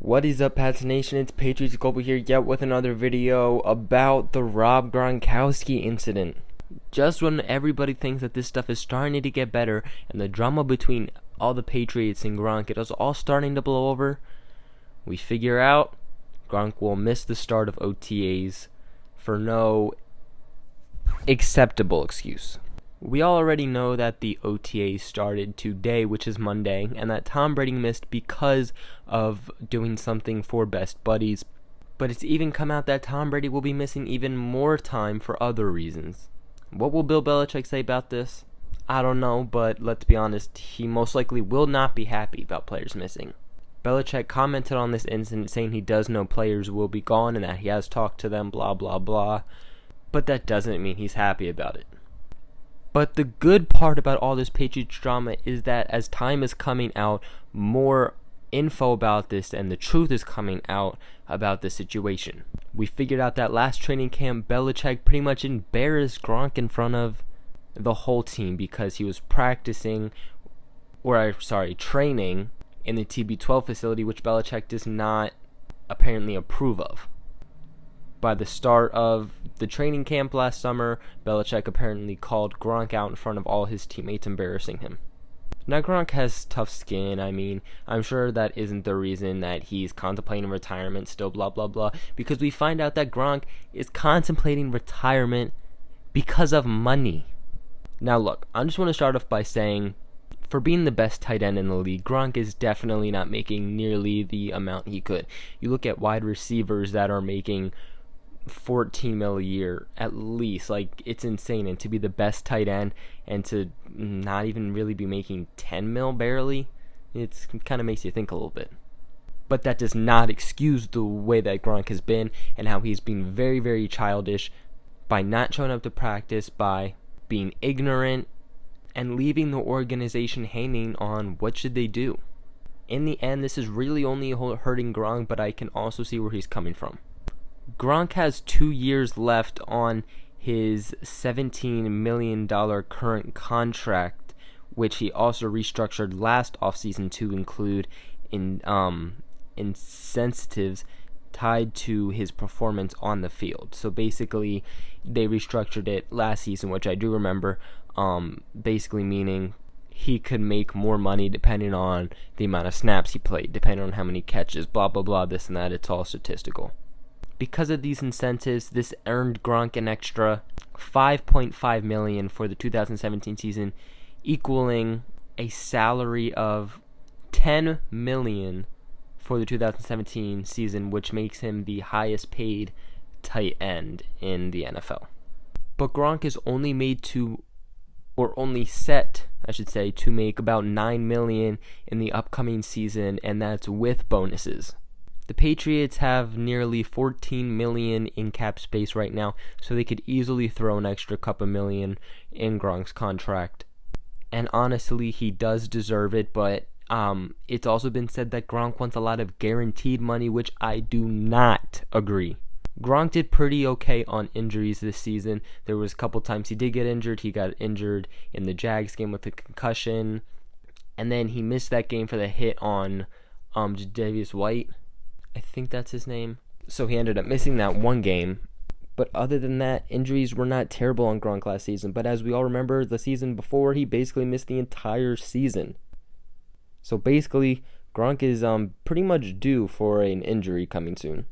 What is up, Pats Nation? It's Patriots Global here yet with another video about the Rob Gronkowski incident. Just when everybody thinks that this stuff is starting to get better and the drama between all the Patriots and Gronk, it is all starting to blow over, we figure out Gronk will miss the start of OTAs for no acceptable excuse. We all already know that the OTA started today, which is Monday, and that Tom Brady missed because of doing something for Best Buddies. But it's even come out that Tom Brady will be missing even more time for other reasons. What will Bill Belichick say about this? I don't know, but let's be honest, he most likely will not be happy about players missing. Belichick commented on this incident saying he does know players will be gone and that he has talked to them, blah blah blah. But that doesn't mean he's happy about it. But the good part about all this Patriots drama is that as time is coming out, more info about this and the truth is coming out about the situation. We figured out that last training camp, Belichick pretty much embarrassed Gronk in front of the whole team because he was training in the TB12 facility, which Belichick does not apparently approve of. By the start of the training camp last summer, Belichick apparently called Gronk out in front of all his teammates, embarrassing him. Now, Gronk has tough skin. I mean, I'm sure that isn't the reason that he's contemplating retirement still, blah, blah, blah, because we find out that Gronk is contemplating retirement because of money. Now, look, I just want to start off by saying, for being the best tight end in the league, Gronk is definitely not making nearly the amount he could. You look at wide receivers that are making $14 million a year at least. Like, it's insane. And to be the best tight end and to not even really be making $10 million barely, it kind of makes you think a little bit. But that does not excuse the way that Gronk has been and how he's been very, very childish by not showing up to practice, by being ignorant, and leaving the organization hanging on what should they do. In the end, this is really only hurting Gronk, but I can also see where he's coming from. Gronk has 2 years left on his $17 million current contract, which he also restructured last offseason to include incentives tied to his performance on the field. So basically, they restructured it last season, which I do remember, basically meaning he could make more money depending on the amount of snaps he played, depending on how many catches, blah, blah, blah, this and that. It's all statistical. Because of these incentives, this earned Gronk an extra $5.5 million for the 2017 season, equaling a salary of $10 million for the 2017 season, which makes him the highest paid tight end in the NFL. But Gronk is only set to make about $9 million in the upcoming season, and that's with bonuses. The Patriots have nearly $14 million in cap space right now, so they could easily throw an extra couple million in Gronk's contract. And honestly, he does deserve it, but it's also been said that Gronk wants a lot of guaranteed money, which I do not agree. Gronk did pretty okay on injuries this season. There was a couple times he did get injured. He got injured in the Jags game with a concussion, and then he missed that game for the hit on Jadavius White. I think that's his name. So he ended up missing that one game. But other than that, injuries were not terrible on Gronk last season. But as we all remember, the season before, he basically missed the entire season. So basically, Gronk is pretty much due for an injury coming soon.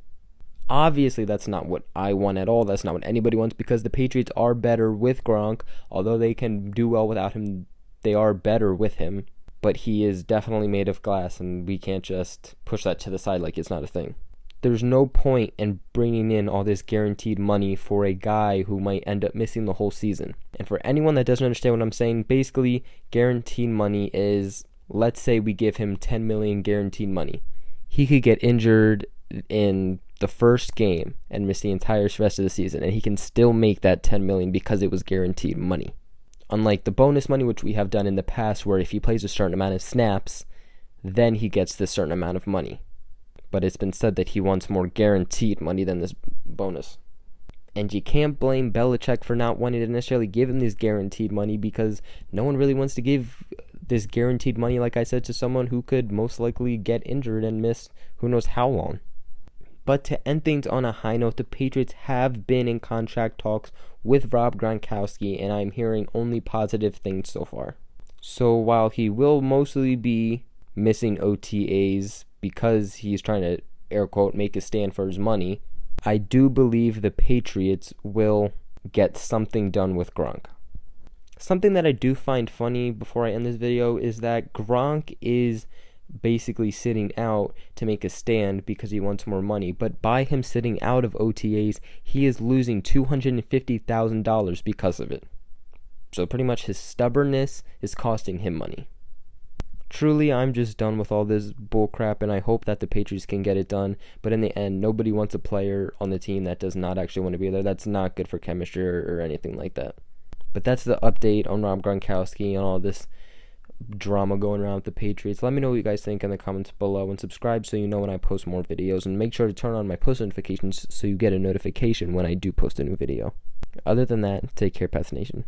Obviously, that's not what I want at all. That's not what anybody wants, because the Patriots are better with Gronk. Although they can do well without him, they are better with him. But he is definitely made of glass, and we can't just push that to the side like it's not a thing. There's no point in bringing in all this guaranteed money for a guy who might end up missing the whole season. And for anyone that doesn't understand what I'm saying, basically, guaranteed money is, let's say we give him $10 million guaranteed money. He could get injured in the first game and miss the entire rest of the season, and he can still make that $10 million because it was guaranteed money. Unlike the bonus money, which we have done in the past, where if he plays a certain amount of snaps, then he gets this certain amount of money. But it's been said that he wants more guaranteed money than this bonus. And you can't blame Belichick for not wanting to necessarily give him this guaranteed money, because no one really wants to give this guaranteed money, like I said, to someone who could most likely get injured and miss who knows how long. But to end things on a high note, the Patriots have been in contract talks with Rob Gronkowski, and I'm hearing only positive things so far. So while he will mostly be missing OTAs because he's trying to, air quote, make a stand for his money, I do believe the Patriots will get something done with Gronk. Something that I do find funny before I end this video is that Gronk is basically sitting out to make a stand because he wants more money, but by him sitting out of OTAs, he is losing $250,000 because of it. So pretty much his stubbornness is costing him money. Truly, I'm just done with all this bullcrap, and I hope that the Patriots can get it done, but in the end, nobody wants a player on the team that does not actually want to be there. That's not good for chemistry or anything like that. But that's the update on Rob Gronkowski and all this drama going around with the Patriots. Let me know what you guys think in the comments below, and subscribe so you know when I post more videos, and make sure to turn on my post notifications so you get a notification when I do post a new video. Other than that, take care, Pats Nation.